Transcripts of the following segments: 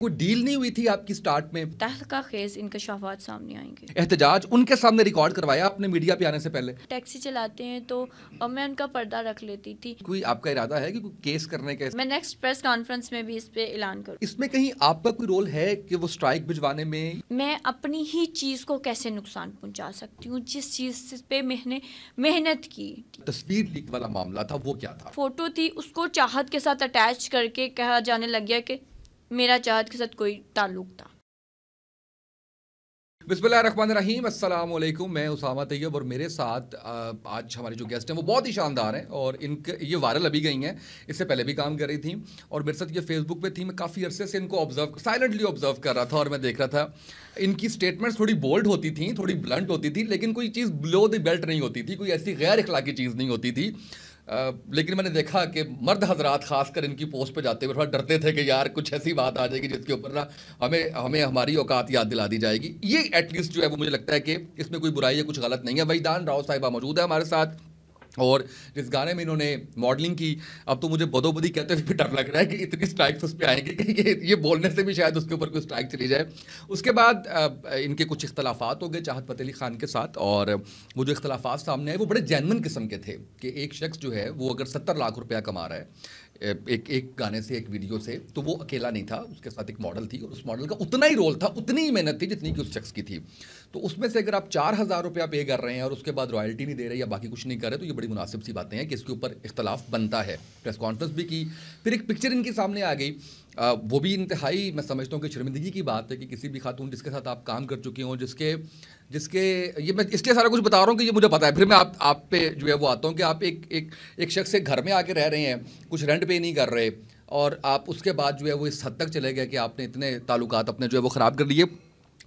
कोई डील नहीं हुई थी आपकी स्टार्ट में? तहलका खेज इंकशाफात सामने आएंगे। एहतजाज उनके सामने रिकॉर्ड करवाया आपने मीडिया पे आने से पहले? टैक्सी चलाते हैं तो मैं उनका पर्दा रख लेती थी। कोई आपका इरादा है कि कोई केस करने का? मैं नेक्स्ट प्रेस कॉन्फ्रेंस में भी इस पे ऐलान करूँ। इसमें कहीं आपका कोई रोल है कि वो स्ट्राइक भिजवाने में? मैं अपनी ही चीज़ को कैसे नुकसान पहुंचा सकती हूँ, जिस चीज़ पे मैंने मेहनत की। तस्वीर लीक वाला मामला था, वो क्या था? फोटो थी, उसको चाहत के साथ अटैच करके कहा जाने लग गया कि मेरा चाहत के साथ कोई ताल्लुक था। बिस्मिल्लाहिर्रहमानिर्रहीम, अस्सलाम वालेकुम। मैं उसामा तैयब और मेरे साथ आज हमारी जो गेस्ट हैं वो बहुत ही शानदार हैं और इनके ये वायरल अभी गई हैं, इससे पहले भी काम कर रही थी और मेरे साथ ये फेसबुक पे थी। मैं काफ़ी अरसे से इनको साइलेंटली ऑब्जर्व कर रहा था और मैं देख रहा था इनकी स्टेटमेंट्स थोड़ी बोल्ड होती थी, थोड़ी ब्लंट होती थी, लेकिन कोई चीज़ बिलो द बेल्ट नहीं होती थी, कोई ऐसी गैर इखलाकी चीज़ नहीं होती थी। लेकिन मैंने देखा कि मर्द हजरात खासकर इनकी पोस्ट पे जाते हुए थोड़ा डरते थे कि यार कुछ ऐसी बात आ जाएगी जिसके ऊपर ना हमें हमें हमारी औकात याद दिला दी जाएगी। ये एटलीस्ट जो है वो मुझे लगता है कि इसमें कोई बुराई है, कुछ गलत नहीं है। वहीदान राव साहिबा मौजूद है हमारे साथ और जिस गाने में इन्होंने मॉडलिंग की, अब तो मुझे बदोबदी कहते हुए भी डर लग रहा है कि इतनी स्ट्राइक्स उस पर आएंगी कि ये बोलने से भी शायद उसके ऊपर कोई स्ट्राइक चली जाए। उसके बाद इनके कुछ इख्तलाफात हो गए चाहत फ़तेह अली खान के साथ और वो जो इख्तलाफात सामने आए वो बड़े जेन्युइन किस्म के थे कि एक शख्स जो है वो अगर 70 लाख रुपया कमा रहा है एक गाने से, एक वीडियो से, तो वो अकेला नहीं था, उसके साथ एक मॉडल थी और उस मॉडल का उतना ही रोल था, उतनी ही मेहनत थी जितनी कि उस शख्स की थी। तो उसमें से अगर आप 4,000 रुपया पे कर रहे हैं और उसके बाद रॉयल्टी नहीं दे रहे या बाकी कुछ नहीं कर रहे, तो ये बड़ी मुनासिब सी बातें हैं कि इसके ऊपर इख्तलाफ बनता है। प्रेस कॉन्फ्रेंस भी की, फिर एक पिक्चर इनकी सामने आ गई। वो भी इंतहाई मैं समझता हूँ कि शर्मिंदगी की बात है कि किसी भी खातून जिसके साथ आप काम कर चुके हों, जिसके ये मैं इसलिए सारा कुछ बता रहा हूँ कि ये मुझे पता है, फिर मैं आप पे जो है वो आता हूँ कि आप एक शख्स से घर में आके रह रहे हैं, कुछ रेंट पे नहीं कर रहे और आप उसके बाद जो है वो इस हद तक चले गए कि आपने इतने ताल्लुकात अपने जो है वो ख़राब कर लिए।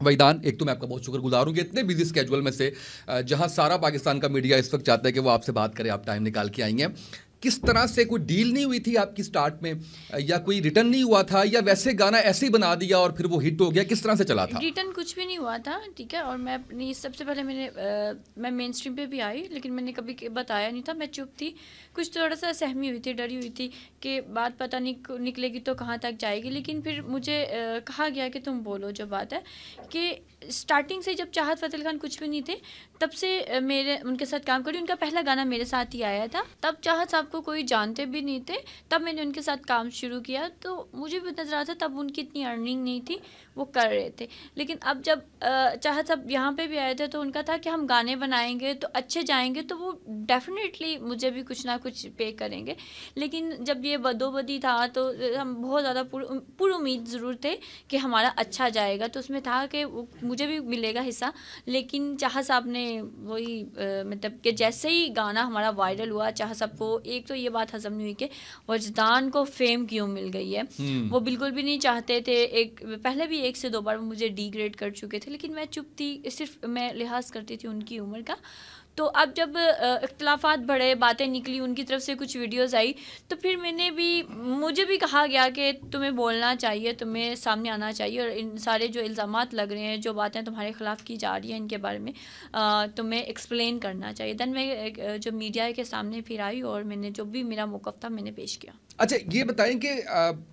वहीदान, एक तो मैं आपका बहुत शुक्रगुजार हूँ कि इतने बिजी स्केजुअल में से जहाँ सारा पाकिस्तान का मीडिया इस वक्त चाहता है कि वो आपसे बात करे, आप टाइम निकाल के आई हैं। किस तरह से कोई डील नहीं हुई थी आपकी स्टार्ट में या कोई रिटर्न नहीं हुआ था या वैसे गाना ऐसे ही बना दिया और फिर वो हिट हो गया, किस तरह से चला था? रिटर्न कुछ भी नहीं हुआ था, ठीक है। और मैं अपनी सबसे पहले मैं मेन स्ट्रीम पे भी आई, लेकिन मैंने कभी बताया नहीं था, मैं चुप थी। कुछ थोड़ा सा सहमी हुई थी, डरी हुई थी कि बात पता नहीं निकलेगी तो कहाँ तक जाएगी। लेकिन फिर मुझे कहा गया कि तुम बोलो जो बात है, कि स्टार्टिंग से जब चाहत फ़तेह अली खान कुछ भी नहीं थे तब से मेरे उनके साथ काम करी। उनका पहला गाना मेरे साथ ही आया था, तब चाहत साहब को कोई जानते भी नहीं थे, तब मैंने उनके साथ काम शुरू किया। तो मुझे भी नज़र आता तब उनकी इतनी अर्निंग नहीं थी, वो कर रहे थे। लेकिन अब जब चाहत साहब यहाँ पे भी आए थे तो उनका था कि हम गाने बनाएंगे तो अच्छे जाएंगे तो वो डेफिनेटली मुझे भी कुछ ना कुछ पे करेंगे। लेकिन जब ये बदोबदी था तो हम बहुत ज़्यादा पूरी उम्मीद ज़रूर थे कि हमारा अच्छा जाएगा, तो उसमें था कि मुझे भी मिलेगा हिस्सा। लेकिन चाह साहब ने वही मतलब कि जैसे ही गाना हमारा वायरल हुआ, चाह साहब को एक तो ये बात हजम नहीं हुई कि वजदान को फेम क्यों मिल गई है। वो बिल्कुल भी नहीं चाहते थे। पहले भी 1 से 2 बार मुझे डिग्रेड कर चुके थे, लेकिन मैं चुप थी, सिर्फ मैं लिहाज करती थी उनकी उम्र का। तो अब जब इख्तलाफात बढ़े, बातें निकली, उनकी तरफ से कुछ वीडियोस आई, तो फिर मुझे भी कहा गया कि तुम्हें बोलना चाहिए, तुम्हें सामने आना चाहिए और इन सारे जो इल्ज़ामात लग रहे हैं, जो बातें तुम्हारे ख़िलाफ़ की जा रही हैं, इनके बारे में तुम्हें एक्सप्लेन करना चाहिए। दैन मैं जो मीडिया के सामने फिर आई और मैंने जो भी मेरा मौक़िफ़ था मैंने पेश किया। अच्छा, ये बताएं कि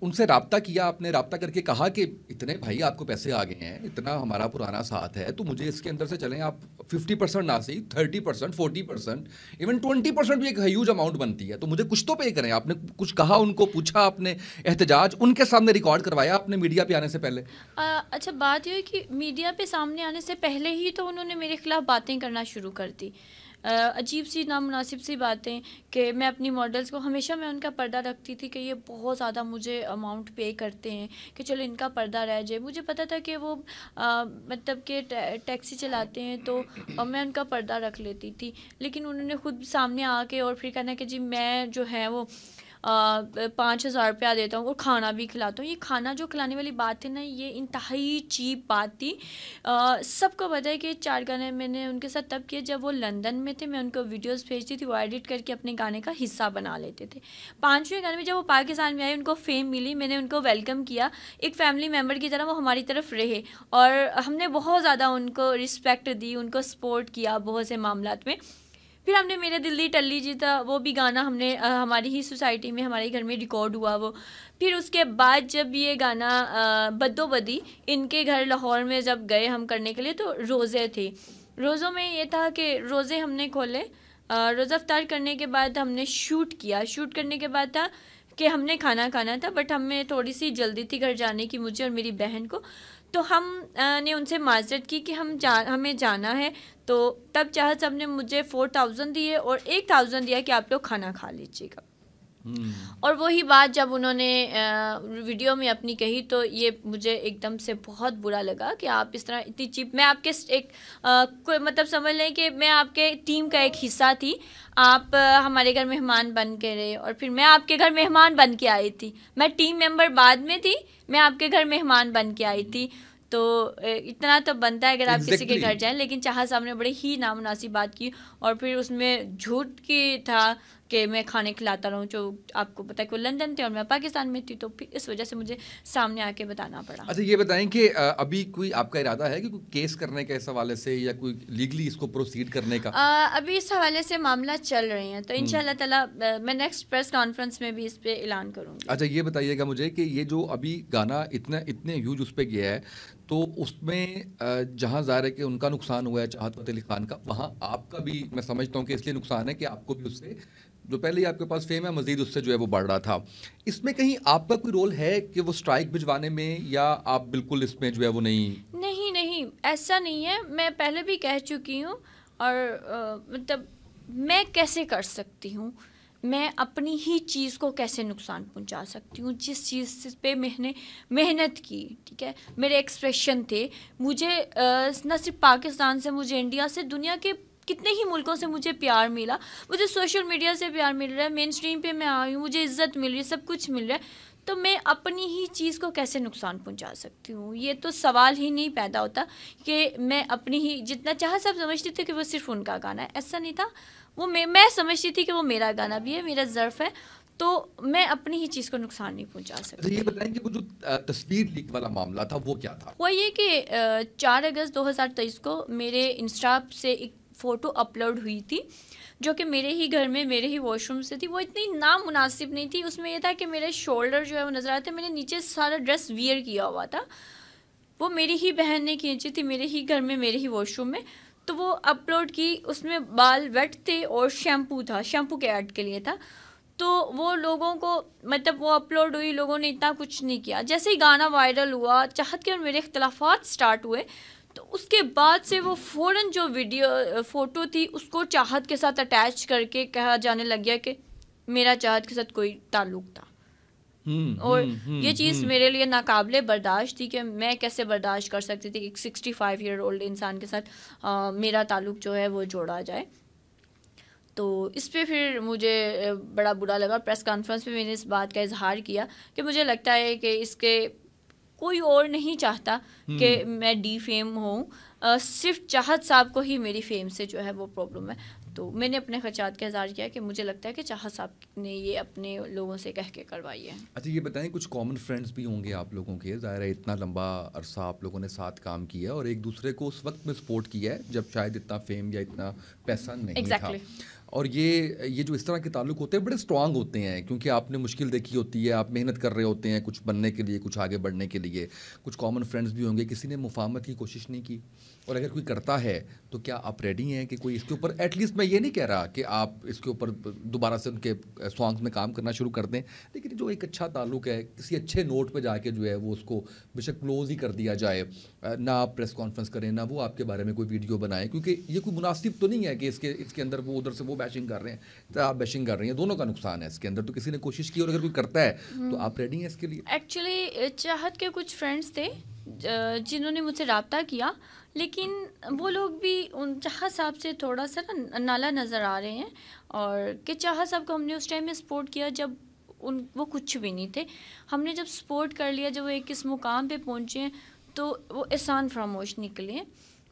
उनसे रब्ता किया आपने, रब्ता करके कहा कि इतने भाई आपको पैसे आ गए हैं, इतना हमारा पुराना साथ है, तो मुझे इसके अंदर से चलें, आप 50% ना सही 30%, 40%, इवन 20% भी एक ह्यूज अमाउंट बनती है, तो मुझे कुछ तो पे करें। आपने कुछ कहा, उनको पूछा आपने? एहतजाज उनके सामने रिकॉर्ड करवाया आपने मीडिया पे आने से पहले? अच्छा, बात यह है कि मीडिया पे सामने आने से पहले ही तो उन्होंने मेरे खिलाफ बातें करना शुरू कर दी। अजीब सी, नामुनासिब सी बातें कि मैं अपनी मॉडल्स को हमेशा मैं उनका पर्दा रखती थी कि ये बहुत ज़्यादा मुझे अमाउंट पे करते हैं कि चलो इनका पर्दा रह जाए। मुझे पता था कि वो मतलब कि टैक्सी चलाते हैं तो मैं उनका पर्दा रख लेती थी। लेकिन उन्होंने ख़ुद सामने आके और फिर कहना कि जी मैं जो है वो 5,000 रुपया देता हूँ और खाना भी खिलाता हूँ। ये खाना जो खिलाने वाली बात है ना, ये इंतहाई चीप बात थी। सबको पता है कि 4 गाने मैंने उनके साथ तब किए जब वो लंदन में थे। मैं उनको वीडियोस भेजती थी, वो एडिट करके अपने गाने का हिस्सा बना लेते थे। 5वें गाने में जब वो पाकिस्तान में आए, उनको फेम मिली, मैंने उनको वेलकम किया, एक फैमिली मेम्बर की तरह वो हमारी तरफ रहे और हमने बहुत ज़्यादा उनको रिस्पेक्ट दी, उनको सपोर्ट किया बहुत से मामलात में। फिर हमने मेरे दिल दी टल्ली जी था, वो भी गाना हमने हमारी ही सोसाइटी में हमारे घर में रिकॉर्ड हुआ वो। फिर उसके बाद जब ये गाना बद्दो बदी इनके घर लाहौर में जब गए हम करने के लिए, तो रोज़े थे। रोज़ों में ये था कि रोज़े हमने खोले, रोज़ा अफ्तार करने के बाद हमने शूट किया। शूट करने के बाद था कि हमने खाना खाना था, बट हमें थोड़ी सी जल्दी थी घर जाने की, मुझे और मेरी बहन को। तो हम ने उनसे माजरत की कि हमें जाना है। तो तब चाहत साहब ने मुझे 4000 दिए और 1000 दिया कि आप लोग खाना खा लीजिएगा। और वही बात जब उन्होंने वीडियो में अपनी कही, तो ये मुझे एकदम से बहुत बुरा लगा कि आप इस तरह इतनी चीप। मैं आपके एक मतलब समझ लें कि मैं आपके टीम का एक हिस्सा थी। आप हमारे घर मेहमान बन के रहे और फिर मैं आपके घर मेहमान बन के आई थी। मैं टीम मेंबर बाद में थी, मैं आपके घर मेहमान बन के आई थी। तो इतना तो बनता है अगर आप किसी के घर जाएं। लेकिन चाहत साहब ने बड़ी ही नामुनासिब बात की और फिर उसमें झूठ की था कि मैं खाने खिलाता रहूं, जो आपको पता है कि वो लंदन थे और मैं पाकिस्तान में थी, तो फिर इस वजह से मुझे सामने आके बताना पड़ा। अच्छा, ये बताएं कि अभी कोई आपका इरादा है कि कोई केस करने का इस हवाले से, या कोई लीगली इसको प्रोसीड करने का? अभी इस हवाले से मामला चल रहे हैं, तो इंशाल्लाह ताला मैं नेक्स्ट प्रेस कॉन्फ्रेंस में भी इस पे ऐलान करूँगी। अच्छा, ये बताइएगा मुझे कि ये जो अभी गाना इतने ह्यूज उस पर गया है, तो उसमें जहाँ ज़ाहिर है कि उनका नुकसान हुआ है चाहत फ़तेह अली खान का, वहाँ आपका भी मैं समझता हूँ कि इसलिए नुकसान है कि आपको भी उससे जो पहले ही आपके पास फेम है मज़ीद उससे जो है वो बढ़ रहा था। इसमें कहीं आपका कोई रोल है कि वो स्ट्राइक भिजवाने में, या आप बिल्कुल इसमें जो है वो नहीं, ऐसा नहीं है। मैं पहले भी कह चुकी हूँ और मतलब मैं कैसे कर सकती हूँ, मैं अपनी ही चीज़ को कैसे नुकसान पहुंचा सकती हूँ, जिस चीज़ पे मैंने मेहनत की, ठीक है, मेरे एक्सप्रेशन थे। मुझे न सिर्फ पाकिस्तान से, मुझे इंडिया से, दुनिया के कितने ही मुल्कों से मुझे प्यार मिला, मुझे सोशल मीडिया से प्यार मिल रहा है, मेन स्ट्रीम पे मैं आई हूँ, मुझे इज़्ज़त मिल रही है, सब कुछ मिल रहा है। तो मैं अपनी ही चीज़ को कैसे नुकसान पहुंचा सकती हूँ, ये तो सवाल ही नहीं पैदा होता कि मैं अपनी ही, जितना चाह सब समझती थी कि वो सिर्फ उनका गाना है, ऐसा नहीं था। वो मैं समझती थी कि वो मेरा गाना भी है, मेरा ज़र्फ़ है, तो मैं अपनी ही चीज़ को नुकसान नहीं पहुंचा सकती। ये बताएं कि वो जो तस्वीर लीक वाला मामला था वो क्या था? वो ये कि 4 अगस्त 2023 को मेरे इंस्टा से एक फ़ोटो अपलोड हुई थी, जो कि मेरे ही घर में मेरे ही वॉशरूम से थी। वो इतनी नामुनासिब नहीं थी, उसमें यह था कि मेरे शोल्डर जो है वो नज़र आते, मैंने नीचे सारा ड्रेस वियर किया हुआ था। वो मेरी ही बहन ने खींची थी, मेरे ही घर में, मेरे ही वॉशरूम में। तो वो अपलोड की, उसमें बाल वेट थे और शैम्पू था, शैम्पू के ऐड के लिए था। तो वो लोगों को, मतलब वो अपलोड हुई, लोगों ने इतना कुछ नहीं किया। जैसे ही गाना वायरल हुआ, चाहत के और मेरे इख्तलाफात स्टार्ट हुए, तो उसके बाद से वो फ़ौरन जो फ़ोटो थी उसको चाहत के साथ अटैच करके कहा जाने लग गया कि मेरा चाहत के साथ कोई ताल्लुक़ था। और ये चीज़ मेरे लिए नाकाबिले बर्दाश्त थी कि मैं कैसे बर्दाश्त कर सकती थी कि एक 65 ईयर ओल्ड इंसान के साथ मेरा ताल्लुक़ जो है वो जोड़ा जाए। तो इस पे फिर मुझे बड़ा बुरा लगा। प्रेस कॉन्फ्रेंस में मैंने इस बात का इजहार किया कि मुझे लगता है कि इसके कोई और नहीं चाहता कि मैं डी फेम हूँ, सिर्फ चाहत साहब को ही मेरी फेम से जो है वो प्रॉब्लम है। तो मैंने अपने खर्चात का इज़हार किया कि मुझे लगता है कि चाहत साहब ने ये अपने लोगों से कह के करवाई है। अच्छा, ये बताएं, कुछ कॉमन फ्रेंड्स भी होंगे आप लोगों के, ज़ाहिर है इतना लंबा अरसा आप लोगों ने साथ काम किया और एक दूसरे को उस वक्त में सपोर्ट किया है जब शायद इतना फेम या इतना पैसा नहीं था। और ये जो इस तरह के ताल्लुक होते हैं बड़े स्ट्रांग होते हैं, क्योंकि आपने मुश्किल देखी होती है, आप मेहनत कर रहे होते हैं कुछ बनने के लिए, कुछ आगे बढ़ने के लिए। कुछ कॉमन फ्रेंड्स भी होंगे, किसी ने मुफाहमत की कोशिश नहीं की? और अगर कोई करता है तो क्या आप रेडी हैं कि कोई इसके ऊपर, एटलीस्ट मैं ये नहीं कह रहा कि आप इसके ऊपर दोबारा से उनके सॉन्ग्स में काम करना शुरू कर दें, लेकिन जो एक अच्छा ताल्लुक है, किसी अच्छे नोट पे जाके जो है वो उसको बेशक क्लोज ही कर दिया जाए, ना आप प्रेस कॉन्फ्रेंस करें, ना वो आपके बारे में कोई वीडियो बनाए, क्योंकि ये कोई मुनासिब तो नहीं है कि इसके अंदर वो उधर से वो बैशिंग कर रहे हैं तो आप बैशिंग कर रही हैं, दोनों का नुकसान है इसके अंदर। तो किसी ने कोशिश की और अगर कोई करता है तो आप रेडी हैं इसके लिए? एक्चुअली चाहत के कुछ फ्रेंड्स थे जिन्होंने मुझसे रब्ता किया, लेकिन वो लोग भी उन चाहत साहब से थोड़ा सा ना नाला नज़र आ रहे हैं। और कि चाहत साहब को हमने उस टाइम में सपोर्ट किया जब वो कुछ भी नहीं थे। हमने जब सपोर्ट कर लिया, जब वो एक इस मुकाम पे पहुँचे, तो वो एहसान फरामोश निकले।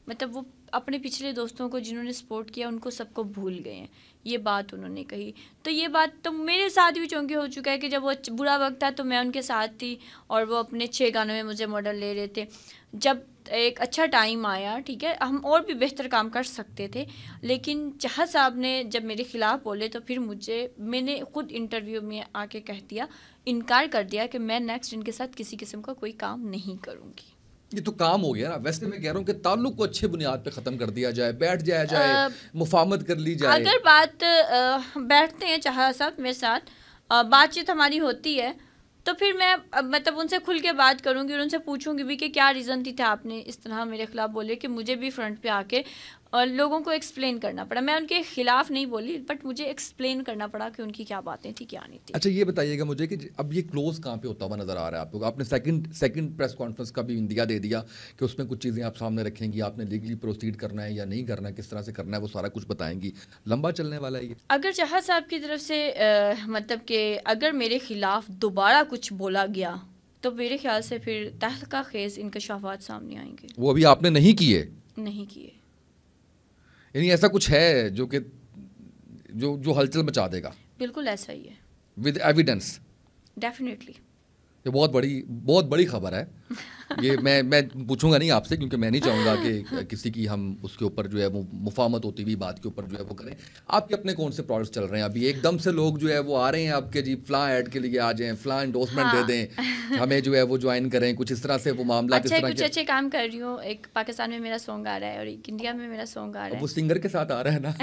मतलब वो अपने पिछले दोस्तों को जिन्होंने सपोर्ट किया उनको सबको भूल गए हैं, ये बात उन्होंने कही। तो ये बात तो मेरे साथ भी चूँकि हो चुका है कि जब वो बुरा वक्त था तो मैं उनके साथ थी और वो अपने 6 गानों में मुझे मॉडल ले रहे थे। जब एक अच्छा टाइम आया, ठीक है, हम और भी बेहतर काम कर सकते थे, लेकिन चाहत साहब ने जब मेरे ख़िलाफ़ बोले तो फिर मैंने ख़ुद इंटरव्यू में आके कह दिया, इनकार कर दिया कि मैं नेक्स्ट इनके साथ किसी किस्म का कोई काम नहीं करूँगी। ये तो काम हो गया ना। वैसे मैं कह रहा हूँ कि ताल्लुक को अच्छे बुनियाद पे ख़त्म कर दिया जाए, बैठ जाया जाए, मुफाहमत कर ली जाए। अगर बात बैठते हैं चाहत साहब मेरे साथ, बातचीत हमारी होती है, तो फिर मैं मतलब उनसे खुल के बात करूँगी और उनसे पूछूंगी भी कि क्या रीज़न थी आपने इस तरह मेरे ख़िलाफ़ बोले, कि मुझे भी फ्रंट पे आके और लोगों को एक्सप्लेन करना पड़ा। मैं उनके ख़िलाफ़ नहीं बोली, बट मुझे एक्सप्लेन करना पड़ा कि उनकी क्या बातें थी, क्या नहीं थी। अच्छा, ये बताइएगा मुझे कि अब ये क्लोज कहाँ पे होता हुआ नज़र आ रहा है आपको? आपने सेकंड प्रेस कॉन्फ्रेंस का भी इंदिया दे दिया कि उसमें कुछ चीज़ें आप सामने रखेंगी, आपने लीगली प्रोसीड करना है या नहीं करना है, किस तरह से करना है, वो सारा कुछ बताएंगी। लंबा चलने वाला है ये? अगर चाहत साहब की तरफ से मतलब कि अगर मेरे ख़िलाफ़ दोबारा कुछ बोला गया तो मेरे ख्याल से फिर तहलका खेज़ इंकशाफात सामने आएंगे। वो अभी आपने नहीं किए? नहीं किए। यानी ऐसा कुछ है जो कि जो हलचल मचा देगा? बिल्कुल ऐसा ही है, विद एविडेंस। डेफिनेटली। ये बहुत बड़ी खबर है। ये मैं पूछूंगा नहीं आपसे, क्योंकि मैं नहीं चाहूँगा कि किसी की हम उसके ऊपर जो है वो मुफाहमत होती हुई बात के ऊपर जो है वो करें। आपके अपने कौन से प्रोडक्ट्स चल रहे हैं अभी? एकदम से लोग जो है वो आ रहे हैं आपके, जी फलां ऐड के लिए आ जाएं, फलां एंडोर्समेंट दे दें, हमें जो है वो ज्वाइन करें, कुछ इस तरह से वो मामला किस तरह कुछ अच्छे काम कर रही हूँ। एक पाकिस्तान में मेरा सॉन्ग आ रहा है और एक इंडिया में मेरा सॉन्ग आ रहा है। वो सिंगर के साथ आ रहा है ना?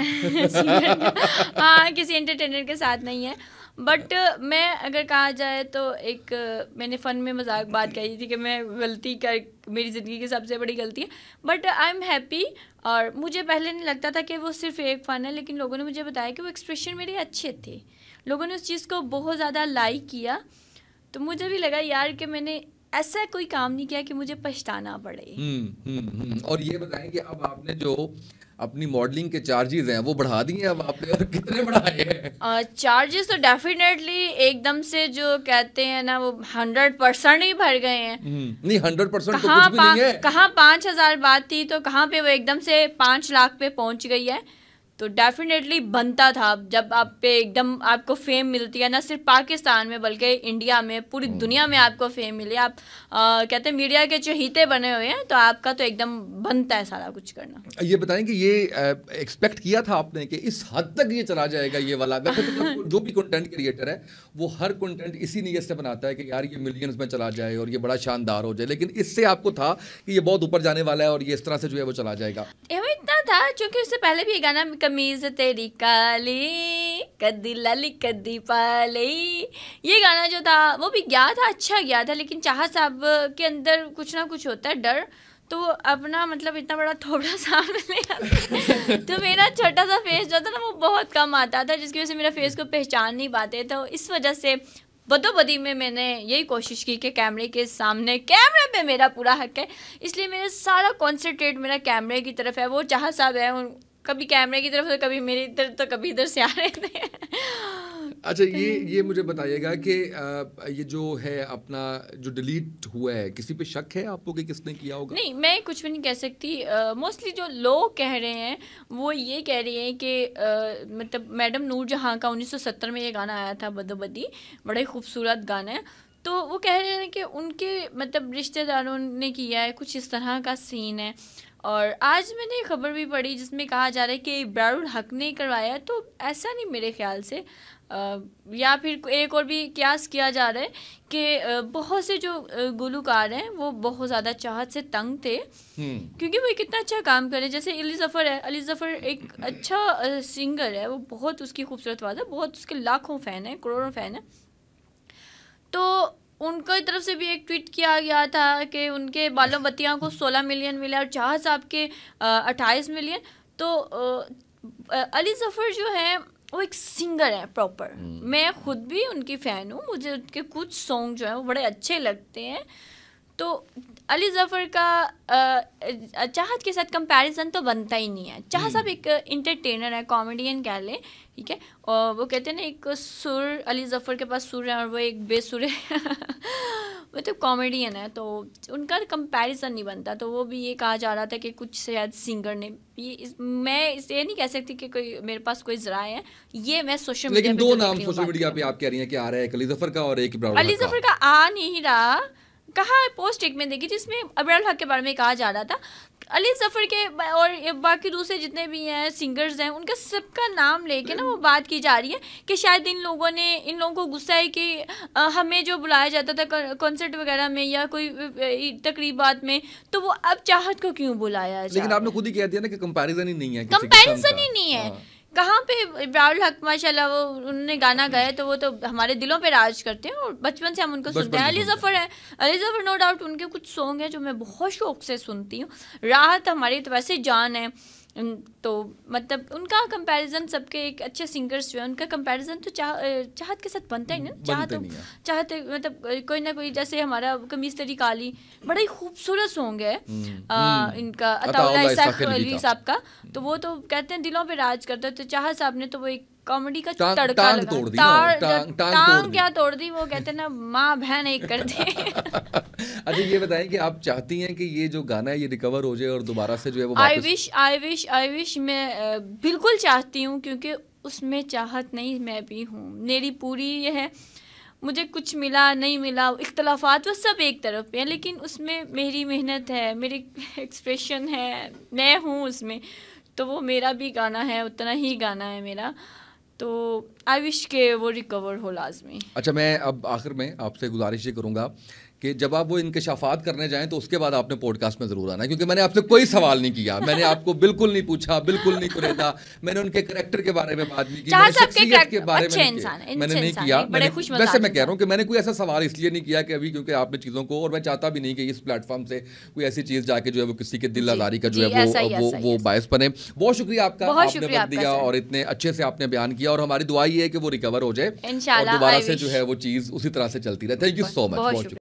हाँ, किसी एंटरटेनर के साथ नहीं है। बट मैं अगर कहा जाए तो एक मैंने फ़न में मजाक बात कही थी कि मैं गलती कर, मेरी ज़िंदगी की सबसे बड़ी गलती है, बट आई एम हैप्पी। और मुझे पहले नहीं लगता था कि वो सिर्फ एक फ़न है, लेकिन लोगों ने मुझे बताया कि वो एक्सप्रेशन मेरे अच्छे थे, लोगों ने उस चीज़ को बहुत ज़्यादा लाइक किया। तो मुझे भी लगा यार कि मैंने ऐसा कोई काम नहीं किया कि मुझे पछताना पड़े। और ये बताएं कि अब आपने जो अपनी मॉडलिंग के चार्जेस हैं वो बढ़ा दिए अब आपने, और कितने बढ़ाए हैं? चार्जेस तो डेफिनेटली एकदम से जो कहते हैं ना वो 100% ही भर गए हैं। नहीं, 100% तो कुछ भी नहीं है। कहाँ 5,000 बात थी तो कहाँ पे वो एकदम से 5 लाख पे पहुंच गई है। तो डेफिनेटली बनता था। जब आप पे एकदम आपको फेम मिलती है, ना सिर्फ पाकिस्तान में बल्कि इंडिया में, पूरी दुनिया में आपको फेम मिले, आप कहते हैं मीडिया के चहीते बने हुए हैं, तो आपका तो एकदम बनता है सारा कुछ करना। ये बताएं कि ये एक्सपेक्ट किया था आपने कि इस हद तक ये चला जाएगा ये वाला? वैसे तो जो भी कंटेंट क्रिएटर है वो हर कंटेंट इसी नीयत से बनाता है कि यार ये मिलियंस में चला जाए और ये बड़ा शानदार हो जाए, लेकिन इससे आपको था कि ये बहुत ऊपर जाने वाला है और ये इस तरह से जो है वो चला जाएगा? इतना था क्योंकि उससे पहले भी ये गाना कमीज तेरी काली कद्दी लाली कद्दी पाली, ये गाना जो था वो भी गया था, अच्छा गया था, लेकिन चाहत साहब के अंदर कुछ ना कुछ होता है डर, तो अपना मतलब इतना बड़ा थोड़ा सामने ले आता तो मेरा छोटा सा फेस जो था ना वो बहुत कम आता था, जिसकी वजह से मेरा फेस को पहचान नहीं पाते। तो इस वजह से बदोबदी में मैंने यही कोशिश की कि कैमरे के सामने, कैमरे पे मेरा पूरा हक है, इसलिए मेरा सारा कॉन्सेंट्रेट मेरा कैमरे की तरफ है। वो चाहत साहब है, कभी कैमरे की तरफ से कभी मेरी तरफ तो कभी इधर से आ रहे थे। अच्छा, ये मुझे बताइएगा कि ये जो है अपना जो डिलीट हुआ है, किसी पे शक है आपको कि किसने किया होगा? नहीं, मैं कुछ भी नहीं कह सकती। मोस्टली जो लोग कह रहे हैं वो ये कह रहे हैं कि मतलब मैडम नूरजहां का 1970 में ये गाना आया था बदोबदी, बड़ा ही खूबसूरत गाना है, तो वो कह रहे हैं कि उनके मतलब रिश्तेदारों ने किया है, कुछ इस तरह का सीन है। और आज मैंने खबर भी पढ़ी जिसमें कहा जा रहा है कि इब्रारुल हक ने करवाया, तो ऐसा नहीं मेरे ख्याल से। या फिर एक और भी क्यास किया जा रहा है कि बहुत से जो गुलकार हैं वो बहुत ज़्यादा चाहत से तंग थे, क्योंकि वो एक इतना अच्छा काम करे। जैसे अली ज़फ़र है, अली ज़फ़र एक अच्छा सिंगर है, वो बहुत उसकी खूबसूरत आवाज़ है, बहुत उसके लाखों फ़ैन है, करोड़ों फ़ैन है। तो उनकी तरफ से भी एक ट्वीट किया गया था कि उनके बालों बत्तियाँ को 16 मिलियन मिले और चाहत साहब के 28 मिलियन। तो अली ज़फ़र जो है वो एक सिंगर है प्रॉपर। मैं खुद भी उनकी फ़ैन हूँ, मुझे उनके कुछ सॉन्ग जो हैं वो बड़े अच्छे लगते हैं। तो अली ज़फ़र का चाहत के साथ कंपैरिजन तो बनता ही नहीं है। चाहत साहब एक इंटरटेनर है, कॉमेडियन कह लें, ठीक है। और वो कहते हैं ना एक सुर, अली ज़फ़र के पास सुर है और वो एक बेसुर है मतलब कॉमेडियन है, तो उनका कंपैरिजन नहीं बनता। तो वो भी ये कहा जा रहा था कि कुछ शायद सिंगर ने मैं इसे नहीं कह सकती कि कोई मेरे पास कोई ज़राए है, ये मैं सोशल मीडिया लेकिन दो नाम सोशल मीडिया पे आप कह रही हैं कि आ रहा है, एक अली ज़फ़र का और एक इब्राहिम अली ज़फ़र का आ नहीं रहा। कहाँ पोस्ट एक में देखी जिसमें अबराल हक के बारे में कहा जा रहा था। अली ज़फ़र के और बाकी दूसरे जितने भी हैं सिंगर्स हैं, उनका सबका नाम लेके ना वो बात की जा रही है कि शायद इन लोगों को गुस्सा है कि हमें जो बुलाया जाता था कॉन्सर्ट वगैरह में या कोई तकरीबात में, तो वो अब चाहत को क्यों बुलाया जाए। लेकिन आपने खुद ही कह दिया ना कि कंपैरिजन ही नहीं है, कंपैरिजन ही नहीं है। कहाँ पे इब्राहिम हक माशाल्लाह वो उन्होंने गाना गाया तो वो तो हमारे दिलों पे राज करते हैं और बचपन से हम उनको सुनते हैं। अली ज़फ़र है, अली ज़फ़र नो डाउट उनके कुछ सॉन्ग हैं जो मैं बहुत शौक से सुनती हूँ। राहत हमारी तो वैसे जान है, तो मतलब उनका कंपैरिजन सबके एक अच्छे सिंगर्स जो है उनका कंपैरिजन तो चाहत के साथ बनता ही नहीं ना। चाहत मतलब कोई ना कोई, जैसे हमारा कमीज़ तेरी काली बड़ा ही खूबसूरत सॉन्ग है इनका अताउल्लाह इसाक़ अली साहब का, तो वो तो कहते हैं दिलों पे राज करता है। तो चाहत साहब ने तो वो एक कॉमेडी का तड़का लगा, टांग क्या तोड़ दी, वो कहते हैं ना माँ बहन एक कर दे अच्छा ये बताएं कि आप चाहती हैं कि ये जो गाना है ये रिकवर हो जाए और दोबारा से जो है वो आई विश मैं बिल्कुल चाहती हूँ, क्योंकि उसमें चाहत नहीं मैं भी हूँ। मेरी पूरी ये है, मुझे कुछ मिला नहीं मिला इख्तलाफात वो सब एक तरफ पे हैं, लेकिन उसमें मेरी मेहनत है, मेरी एक्सप्रेशन है, मैं हूँ उसमें, तो वो मेरा भी गाना है, उतना ही गाना है मेरा। तो आई विश के वो रिकवर हो लाजमी। अच्छा मैं अब आखिर में आपसे गुजारिश ये करूँगा कि जब आप वो इंकशाफात करने जाएं तो उसके बाद आपने पॉडकास्ट में ज़रूर आना है, क्योंकि मैंने आपसे कोई सवाल नहीं किया, मैंने आपको बिल्कुल नहीं पूछा, बिल्कुल नहीं कुरेदा, मैंने उनके करैक्टर के बारे में बात नहीं की, शख्सियत के बारे में मैंने नहीं किया। वैसे मैं कह रहा हूँ कि मैंने कोई ऐसा सवाल इसलिए नहीं किया कि अभी क्योंकि आपने चीज़ों को, और मैं चाहता भी नहीं कि इस प्लेटफॉर्म से कोई ऐसी चीज़ जाके जो है वो किसी के दिल आज़ारी का जो है वो बायस बने। बहुत शुक्रिया आपका, आपने वक्त दिया और इतने अच्छे से आपने बयान किया, और हमारी दुआ ये है कि वो रिकवर हो जाए और दोबारा से जो है वो चीज़ उसी तरह से चलती रहे। Thank you so much.